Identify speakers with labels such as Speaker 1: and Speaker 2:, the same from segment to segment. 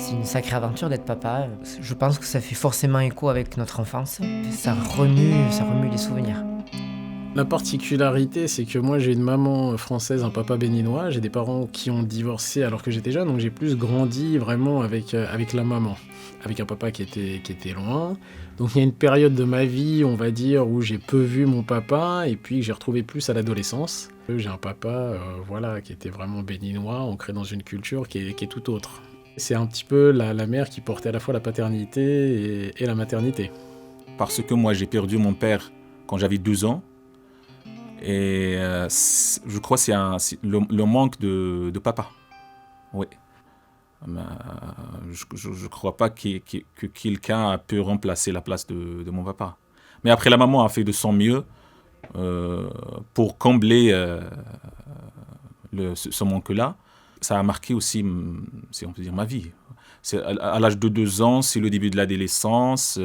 Speaker 1: C'est une sacrée aventure d'être papa. Je pense que ça fait forcément écho avec notre enfance. Ça remue les souvenirs.
Speaker 2: La particularité, c'est que moi j'ai une maman française, un papa béninois, j'ai des parents qui ont divorcé alors que j'étais jeune, donc j'ai plus grandi vraiment avec la maman, avec un papa qui était loin. Donc il y a une période de ma vie, on va dire, où j'ai peu vu mon papa et puis que j'ai retrouvé plus à l'adolescence. J'ai un papa voilà, qui était vraiment béninois, ancré dans une culture qui est tout autre. C'est un petit peu la mère qui portait à la fois la paternité et la maternité.
Speaker 3: Parce que moi j'ai perdu mon père quand j'avais 12 ans. Et je crois que c'est le manque de papa. Oui. Je ne crois pas que quelqu'un a pu remplacer la place de mon papa. Mais après, la maman a fait de son mieux pour combler ce manque-là. Ça a marqué aussi, si on peut dire, ma vie. À l'âge de 2 ans, c'est le début de l'adolescence.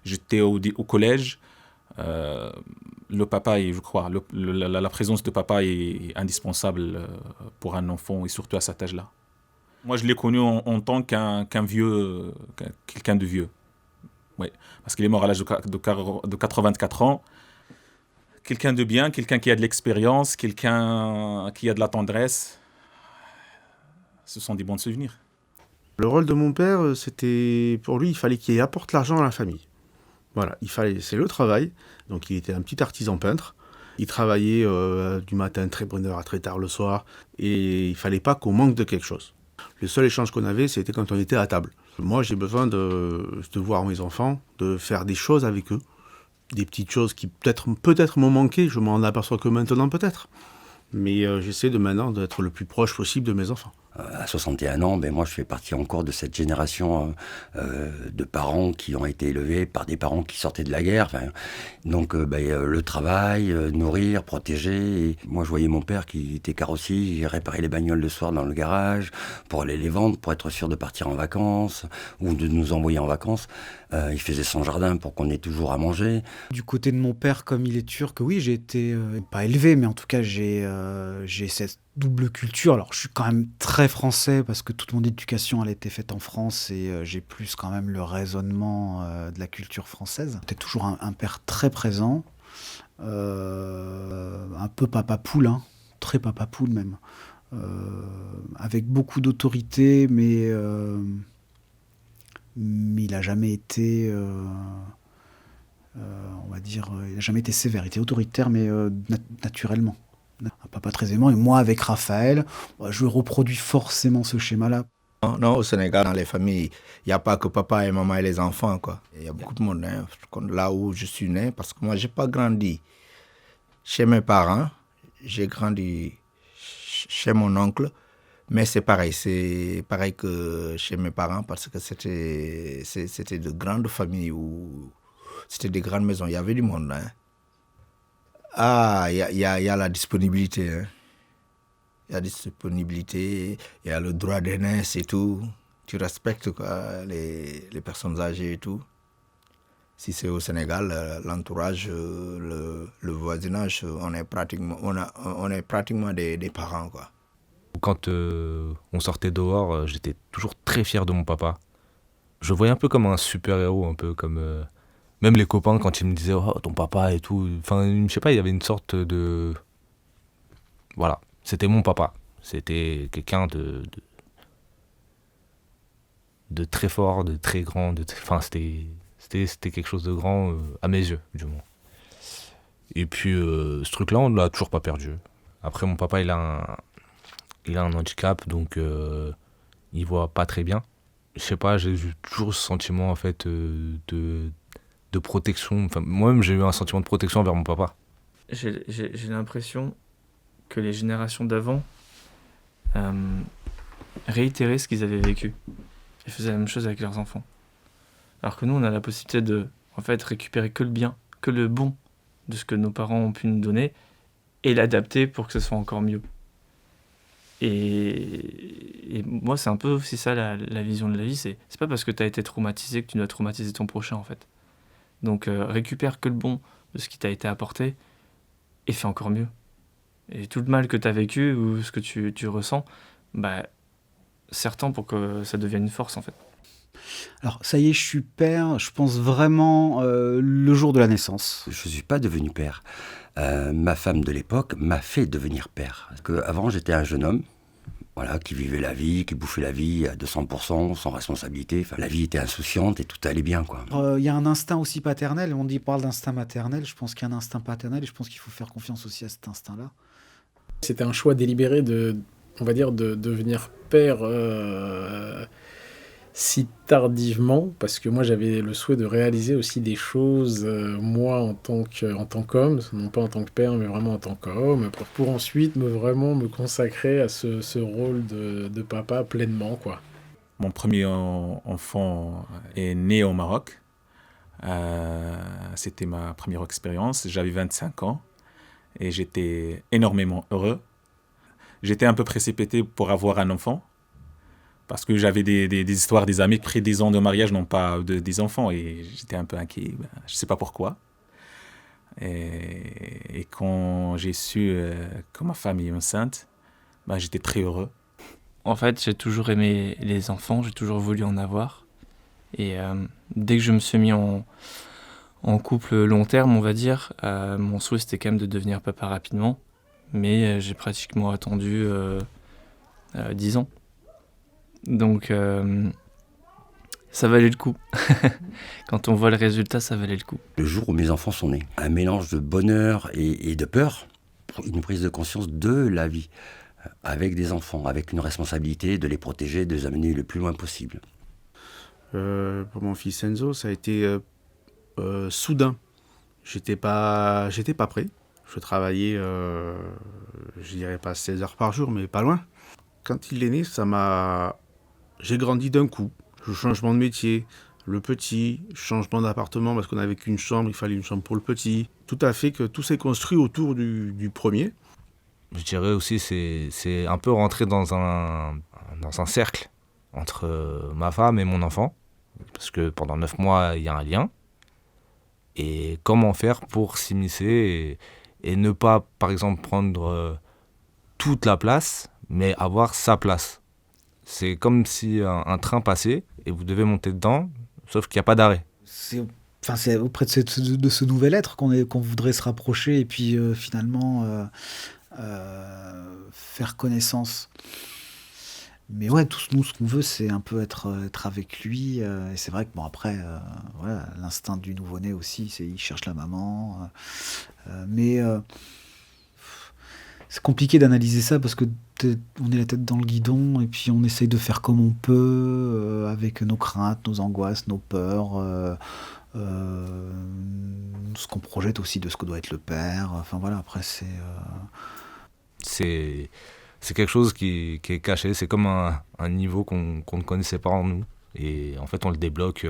Speaker 3: J'étais au collège. Le papa, je crois, la présence de papa est indispensable pour un enfant et surtout à cet âge-là. Moi, je l'ai connu en tant qu'un vieux, quelqu'un de vieux. Oui, parce qu'il est mort à l'âge de 84 ans. Quelqu'un de bien, quelqu'un qui a de l'expérience, quelqu'un qui a de la tendresse. Ce sont des bons souvenirs.
Speaker 4: Le rôle de mon père, c'était, pour lui, il fallait qu'il apporte l'argent à la famille. Voilà, c'est le travail. Donc il était un petit artisan peintre. Il travaillait du matin très bonne heure à très tard le soir. Et il fallait pas qu'on manque de quelque chose. Le seul échange qu'on avait, c'était quand on était à table. Moi, j'ai besoin de voir mes enfants, de faire des choses avec eux. Des petites choses qui peut-être m'ont manqué. Je m'en aperçois que maintenant peut-être. Mais j'essaie de maintenant d'être le plus proche possible de mes enfants.
Speaker 5: À 61 ans, moi je fais partie encore de cette génération de parents qui ont été élevés par des parents qui sortaient de la guerre. Donc le travail, nourrir, protéger. Et moi je voyais mon père qui était carrossier, il réparait les bagnoles le soir dans le garage pour aller les vendre, pour être sûr de partir en vacances ou de nous envoyer en vacances. Il faisait son jardin pour qu'on ait toujours à manger.
Speaker 6: Du côté de mon père, comme il est turc, oui, j'ai été pas élevé, mais en tout cas j'ai cette double culture. Alors je suis quand même très français parce que toute mon éducation elle a été faite en France et j'ai plus quand même le raisonnement de la culture française. C'était toujours un père très présent, un peu papa poule, hein, très papa poule même, avec beaucoup d'autorité, mais il a jamais été, on va dire, il a jamais été sévère. Il était autoritaire, mais naturellement. Un papa très aimant. Et moi, avec Raphaël, je reproduis forcément ce schéma-là.
Speaker 7: Non, au Sénégal, dans les familles, il n'y a pas que papa et maman et les enfants, quoi. Il y a beaucoup de monde, hein. Là où je suis né, parce que moi, je n'ai pas grandi chez mes parents. J'ai grandi chez mon oncle. Mais c'est pareil que chez mes parents, parce que c'était de grandes familles, où c'était des grandes maisons. Il y avait du monde, hein. Ah, il y a la disponibilité, hein. Il y a la disponibilité, il y a le droit d'aînesse et tout. Tu respectes quoi, les personnes âgées et tout. Si c'est au Sénégal, l'entourage, le voisinage, on est pratiquement des parents, quoi.
Speaker 8: Quand on sortait dehors, j'étais toujours très fier de mon papa. Je le voyais un peu comme un super-héros, un peu comme... Même les copains, quand ils me disaient « Oh, ton papa » et tout, enfin, je sais pas, il y avait une sorte de... Voilà, c'était mon papa. C'était quelqu'un de très fort, de très grand, enfin, c'était quelque chose de grand à mes yeux, du moins. Et puis, ce truc-là, on ne l'a toujours pas perdu. Après, mon papa, il a un handicap, donc il voit pas très bien. Je sais pas, j'ai eu toujours ce sentiment, en fait, de protection. Enfin, moi-même, j'ai eu un sentiment de protection envers mon papa.
Speaker 9: J'ai l'impression que les générations d'avant réitéraient ce qu'ils avaient vécu et faisaient la même chose avec leurs enfants. Alors que nous, on a la possibilité de, en fait, récupérer que le bien, que le bon de ce que nos parents ont pu nous donner et l'adapter pour que ce soit encore mieux. Et moi, c'est un peu aussi ça la vision de la vie. C'est pas parce que tu as été traumatisé que tu dois traumatiser ton prochain, en fait. Donc, récupère que le bon de ce qui t'a été apporté et fais encore mieux. Et tout le mal que tu as vécu ou ce que tu ressens, bah, certain pour que ça devienne une force en fait.
Speaker 6: Alors, ça y est, je suis père, je pense vraiment le jour de la naissance.
Speaker 5: Je ne suis pas devenu père. Ma femme de l'époque m'a fait devenir père. Parce qu'avant, j'étais un jeune homme, voilà, qui vivait la vie, qui bouffait la vie à 200%, sans responsabilité. Enfin, la vie était insouciante et tout allait bien, quoi.
Speaker 6: Il y a un instinct aussi paternel, parle d'instinct maternel, je pense qu'il y a un instinct paternel et je pense qu'il faut faire confiance aussi à cet instinct-là.
Speaker 2: C'était un choix délibéré on va dire, de devenir père si tardivement, parce que moi j'avais le souhait de réaliser aussi des choses, moi en tant qu'homme, non pas en tant que père, mais vraiment en tant qu'homme, pour ensuite vraiment me consacrer à ce rôle de papa pleinement, quoi.
Speaker 3: Mon premier enfant est né au Maroc. C'était ma première expérience. J'avais 25 ans et j'étais énormément heureux. J'étais un peu précipité pour avoir un enfant parce que j'avais des histoires des amis qui, après 10 ans de mariage, n'ont pas des enfants et j'étais un peu inquiet. Je ne sais pas pourquoi. Et quand j'ai su que ma femme est enceinte, j'étais très heureux.
Speaker 9: En fait, j'ai toujours aimé les enfants, j'ai toujours voulu en avoir. Et dès que je me suis mis en couple long terme, on va dire, mon souhait c'était quand même de devenir papa rapidement. Mais j'ai pratiquement attendu 10 ans. Donc ça valait le coup. Quand on voit le résultat, ça valait le coup.
Speaker 5: Le jour où mes enfants sont nés, un mélange de bonheur et de peur, une prise de conscience de la vie, avec des enfants, avec une responsabilité de les protéger, de les amener le plus loin possible.
Speaker 4: Pour mon fils Enzo, ça a été soudain. J'étais pas prêt. Je travaillais, je dirais pas 16 heures par jour, mais pas loin. Quand il est né, j'ai grandi d'un coup. Le changement de métier, le petit, changement d'appartement parce qu'on n'avait qu'une chambre, il fallait une chambre pour le petit. Tout a fait que tout s'est construit autour du premier.
Speaker 8: Je dirais aussi c'est un peu rentrer dans un cercle entre ma femme et mon enfant. Parce que pendant 9 mois, il y a un lien. Et comment faire pour s'immiscer et ne pas, par exemple, prendre toute la place, mais avoir sa place. C'est comme si un train passait et vous devez monter dedans, sauf qu'il n'y a pas d'arrêt.
Speaker 6: C'est auprès de ce nouvel être qu'on voudrait se rapprocher et puis finalement faire connaissance. Mais ouais, tous nous, ce qu'on veut, c'est un peu être avec lui. Et c'est vrai que bon, après, voilà, l'instinct du nouveau-né aussi, il cherche la maman. Mais c'est compliqué d'analyser ça parce que on est la tête dans le guidon et puis on essaye de faire comme on peut avec nos craintes, nos angoisses, nos peurs, ce qu'on projette aussi de ce que doit être le père. Enfin voilà, après
Speaker 8: c'est quelque chose qui est caché, c'est comme un niveau qu'on ne connaissait pas en nous. Et en fait, on le débloque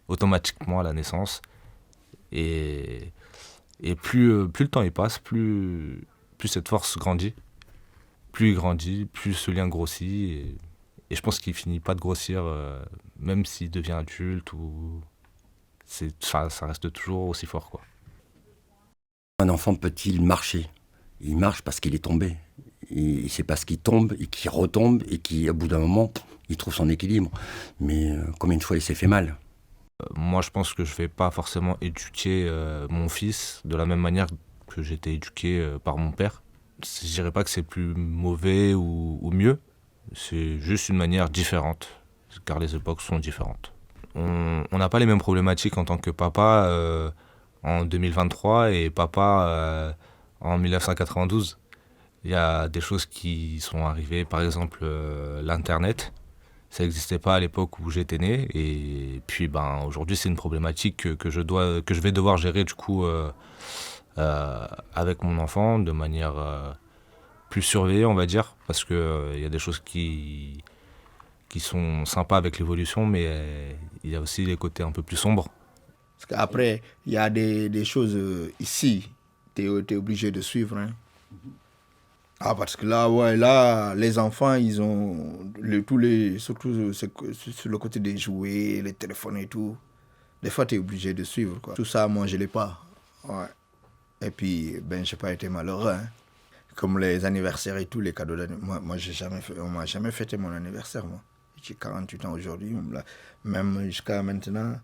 Speaker 8: automatiquement à la naissance. Et plus le temps y passe, plus cette force grandit. Plus il grandit, plus ce lien grossit. Et je pense qu'il finit pas de grossir, même s'il devient adulte. Ça reste toujours aussi fort, quoi.
Speaker 5: Un enfant peut-il marcher ? Il marche parce qu'il est tombé. C'est parce qu'il tombe et qu'il retombe et qu'au bout d'un moment, il trouve son équilibre. Mais combien de fois il s'est fait mal ?
Speaker 8: Moi, je pense que je ne vais pas forcément éduquer mon fils de la même manière que j'ai été éduqué par mon père. Je ne dirais pas que c'est plus mauvais ou mieux. C'est juste une manière différente, car les époques sont différentes. On n'a pas les mêmes problématiques en tant que papa en 2023 et papa en 1992. Il y a des choses qui sont arrivées, par exemple l'Internet. Ça n'existait pas à l'époque où j'étais né. Et puis aujourd'hui, c'est une problématique que je vais devoir gérer du coup avec mon enfant de manière plus surveillée, on va dire. Parce qu'il y a des choses qui sont sympas avec l'évolution, mais il y a aussi les côtés un peu plus sombres.
Speaker 7: Parce qu'après, il y a des choses ici, tu es obligé de suivre. Hein. Ah, parce que là, les enfants, ils ont surtout sur le côté des jouets, les téléphones et tout. Des fois, tu es obligé de suivre, quoi. Tout ça, moi, je l'ai pas. Ouais. Et puis, je n'ai pas été malheureux. Hein. Comme les anniversaires et tout, les cadeaux d'anniversaire. Moi on m'a jamais fêté mon anniversaire, moi. J'ai 48 ans aujourd'hui. Même jusqu'à maintenant,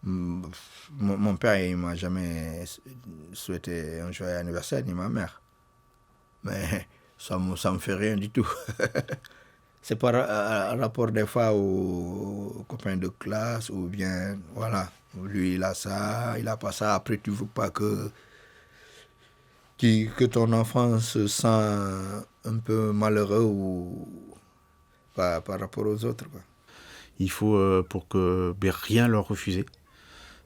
Speaker 7: mon père, il m'a jamais souhaité un joyeux anniversaire, ni ma mère. Mais ça me fait rien du tout. C'est par rapport des fois aux copains de classe, ou bien, voilà, lui il a ça, il a pas ça. Après, tu veux pas que ton enfant se sent un peu malheureux ou par rapport aux autres, quoi.
Speaker 4: Il faut, pour que rien leur refuser.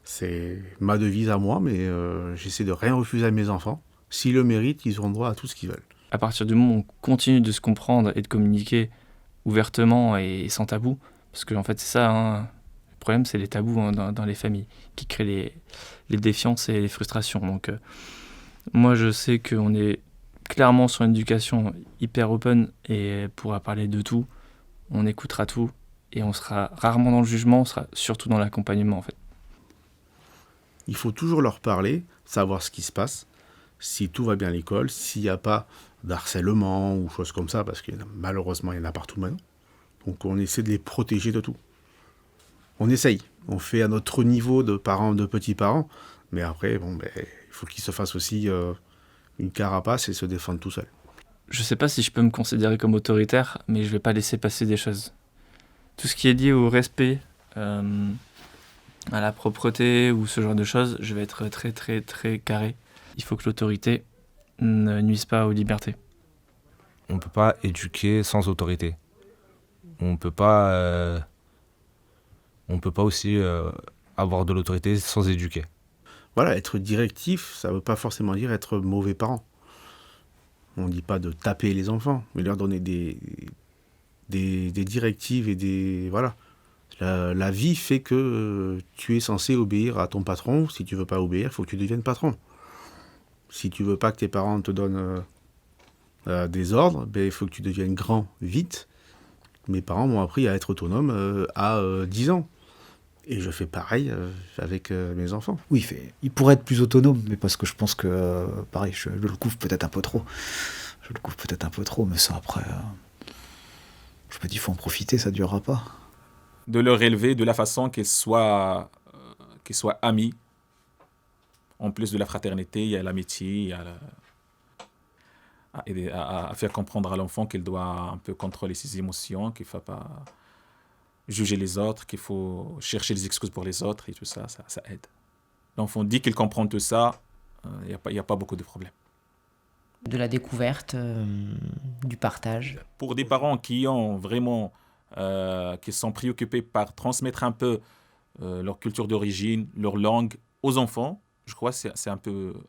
Speaker 4: C'est ma devise à moi, mais j'essaie de rien refuser à mes enfants. S'ils le méritent, ils auront droit à tout ce qu'ils veulent.
Speaker 9: À partir du moment où on continue de se comprendre et de communiquer ouvertement et sans tabou, parce que en fait c'est ça, hein, le problème c'est les tabous, hein, dans les familles qui créent les défiances et les frustrations. Donc moi je sais qu'on est clairement sur une éducation hyper open et pourra parler de tout, on écoutera tout et on sera rarement dans le jugement, on sera surtout dans l'accompagnement en fait.
Speaker 4: Il faut toujours leur parler, savoir ce qui se passe, si tout va bien à l'école, s'il n'y a pas d'harcèlement ou choses comme ça, parce que malheureusement il y en a partout maintenant. Donc on essaie de les protéger de tout. On essaye, on fait à notre niveau de parents, de petits-parents, mais après, il faut qu'ils se fassent aussi une carapace et se défendre tout seuls.
Speaker 9: Je sais pas si je peux me considérer comme autoritaire, mais je vais pas laisser passer des choses. Tout ce qui est lié au respect, à la propreté ou ce genre de choses, je vais être très très très carré. Il faut que l'autorité ne nuise pas aux libertés.
Speaker 8: On ne peut pas éduquer sans autorité. On peut pas aussi avoir de l'autorité sans éduquer.
Speaker 4: Voilà, être directif, ça ne veut pas forcément dire être mauvais parent. On ne dit pas de taper les enfants, mais leur donner des directives et des... Voilà. La vie fait que tu es censé obéir à ton patron. Si tu ne veux pas obéir, il faut que tu deviennes patron. Si tu ne veux pas que tes parents te donnent des ordres, il faut que tu deviennes grand vite. Mes parents m'ont appris à être autonome à 10 ans. Et je fais pareil avec mes enfants.
Speaker 6: Oui, il pourrait être plus autonome, mais parce que je pense que, pareil, je le couvre peut-être un peu trop. Mais ça, après, je me dis, il faut en profiter, ça ne durera pas.
Speaker 3: De leur élever de la façon qu'ils soient amis. En plus de la fraternité, il y a l'amitié, il y a à faire comprendre à l'enfant qu'il doit un peu contrôler ses émotions, qu'il ne faut pas juger les autres, qu'il faut chercher des excuses pour les autres et tout ça, ça aide. L'enfant dit qu'il comprend tout ça, il n'y a pas beaucoup de problèmes.
Speaker 1: De la découverte, du partage.
Speaker 3: Pour des parents qui ont vraiment, qui sont préoccupés par transmettre un peu leur culture d'origine, leur langue aux enfants, je crois que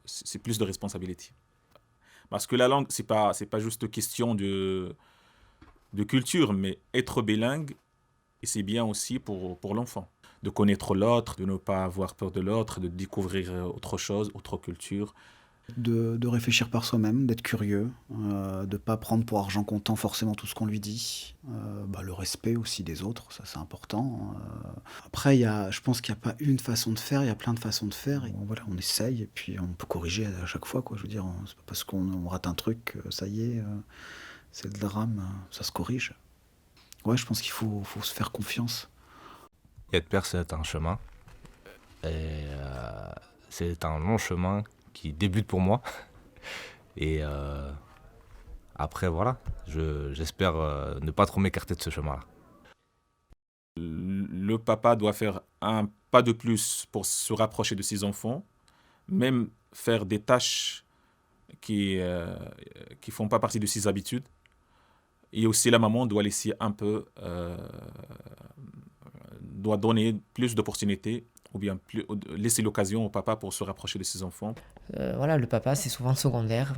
Speaker 3: c'est plus de responsabilité. Parce que la langue, c'est pas juste question de culture, mais être bilingue, et c'est bien aussi pour l'enfant. De connaître l'autre, de ne pas avoir peur de l'autre, de découvrir autre chose, autre culture.
Speaker 6: De réfléchir par soi-même, d'être curieux, de ne pas prendre pour argent comptant forcément tout ce qu'on lui dit. Le respect aussi des autres, ça c'est important. Après, je pense qu'il n'y a pas une façon de faire, il y a plein de façons de faire. Et on essaye et puis on peut corriger à chaque fois, quoi. Je veux dire, c'est pas parce qu'on rate un truc, ça y est, c'est le drame, ça se corrige. Ouais, je pense qu'il faut se faire confiance.
Speaker 8: Être père, c'est un chemin. Et c'est un long chemin qui débute pour moi. Et après, voilà, j'espère ne pas trop m'écarter de ce chemin-là.
Speaker 3: Le papa doit faire un pas de plus pour se rapprocher de ses enfants, même faire des tâches qui font pas partie de ses habitudes. Et aussi la maman doit laisser un peu, doit donner plus d'opportunités ou bien laisser l'occasion au papa pour se rapprocher de ses enfants.
Speaker 1: Le papa, c'est souvent secondaire.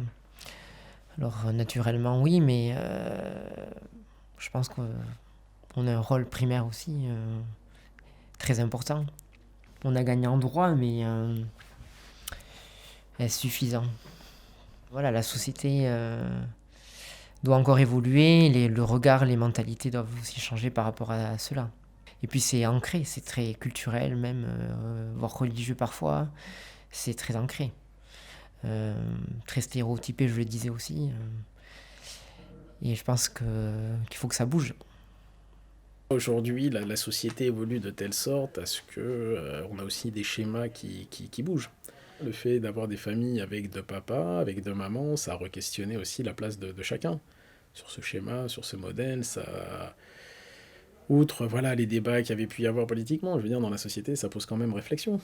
Speaker 1: Alors, naturellement, oui, mais je pense qu'on a un rôle primaire aussi très important. On a gagné en droit, mais est-ce suffisant? Voilà, la société doit encore évoluer, le regard, les mentalités doivent aussi changer par rapport à cela. Et puis c'est ancré, c'est très culturel même, voire religieux parfois, c'est très ancré. très stéréotypé, je le disais aussi. Et je pense qu'il faut que ça bouge.
Speaker 2: Aujourd'hui, la société évolue de telle sorte à ce que on a aussi des schémas qui bougent. Le fait d'avoir des familles avec deux papas, avec deux mamans, ça a re-questionné aussi la place de chacun. Sur ce schéma, sur ce modèle, ça... Outre voilà, les débats qu'il y avait pu y avoir politiquement, je veux dire, dans la société, ça pose quand même réflexion.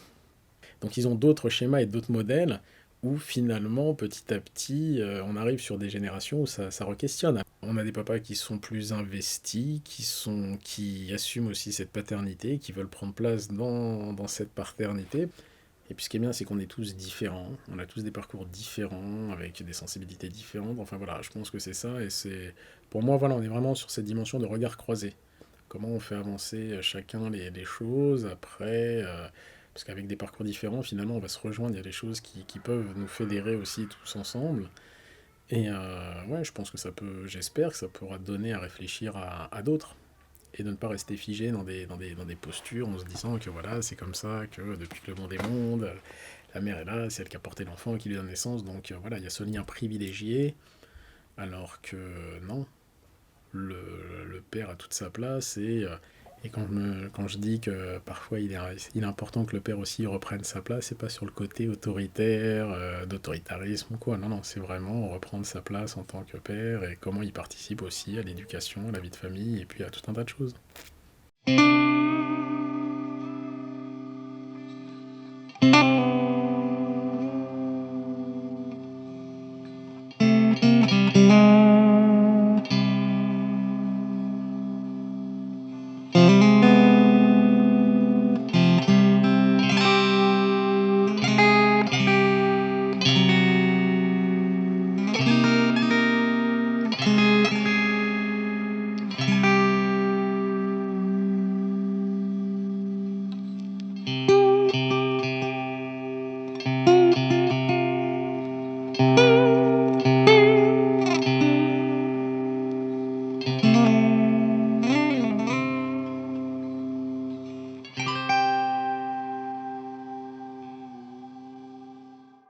Speaker 2: Donc ils ont d'autres schémas et d'autres modèles où finalement, petit à petit, on arrive sur des générations où ça re-questionne. On a des papas qui sont plus investis, qui assument aussi cette paternité, qui veulent prendre place dans cette paternité. Et puis ce qui est bien, c'est qu'on est tous différents, on a tous des parcours différents, avec des sensibilités différentes. Enfin voilà, je pense que c'est ça, et c'est... Pour moi, voilà, on est vraiment sur cette dimension de regard croisé. Comment on fait avancer chacun les choses, après... parce qu'avec des parcours différents, finalement, on va se rejoindre, il y a des choses qui peuvent nous fédérer aussi tous ensemble. Et ouais, je pense que ça peut, j'espère que ça pourra donner à réfléchir à d'autres. Et de ne pas rester figé dans des postures en se disant que voilà, c'est comme ça, que depuis que le monde est monde, la mère est là, c'est elle qui a porté l'enfant, qui lui donne naissance, donc voilà, il y a ce lien privilégié, alors que non, le père a toute sa place, et quand je dis que parfois il est important que le père aussi reprenne sa place, c'est pas sur le côté autoritaire, d'autoritarisme ou quoi, non, c'est vraiment reprendre sa place en tant que père et comment il participe aussi à l'éducation, à la vie de famille et puis à tout un tas de choses.